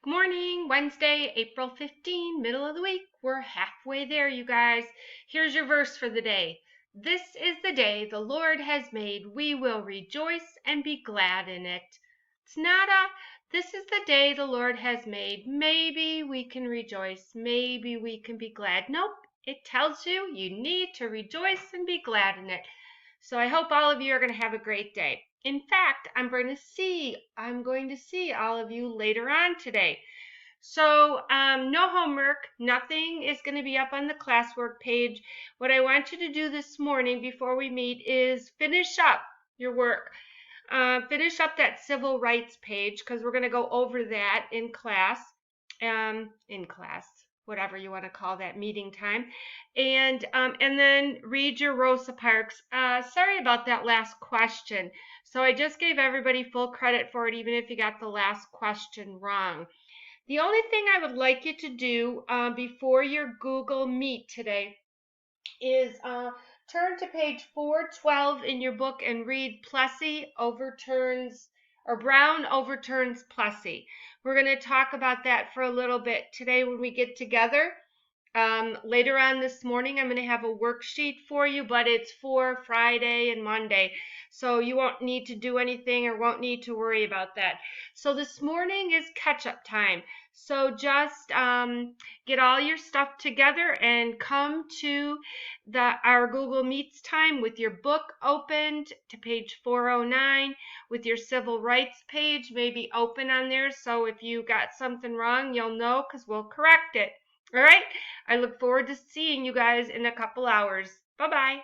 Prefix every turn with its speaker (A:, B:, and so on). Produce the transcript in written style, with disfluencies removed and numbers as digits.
A: Good morning, Wednesday, April 15, middle of the week. We're halfway there, you guys. Here's your verse for the day. This is the day the Lord has made. We will rejoice and be glad in it. It's not this is the day the Lord has made. Maybe we can rejoice. Maybe we can be glad. Nope, it tells you you need to rejoice and be glad in it. So I hope all of you are going to have a great day. In fact, I'm going to see all of you later on today. So no homework, nothing is going to be up on the classwork page. What I want you to do this morning before we meet is finish up your work. Finish up that civil rights page because we're going to go over that in class, whatever you want to call that meeting time, and then read your Rosa Parks. Sorry about that last question. So I just gave everybody full credit for it, even if you got the last question wrong. The only thing I would like you to do before your Google Meet today is turn to page 412 in your book and read Plessy overturns, or Brown overturns Plessy. We're going to talk about that for a little bit today when we get together. Later on this morning, I'm going to have a worksheet for you, but it's for Friday and Monday. So you won't need to do anything or won't need to worry about that. So this morning is catch-up time. So just get all your stuff together and come to our Google Meets time with your book opened to page 409, with your civil rights page maybe open on there. So if you got something wrong, you'll know because we'll correct it. All right. I look forward to seeing you guys in a couple hours. Bye-bye.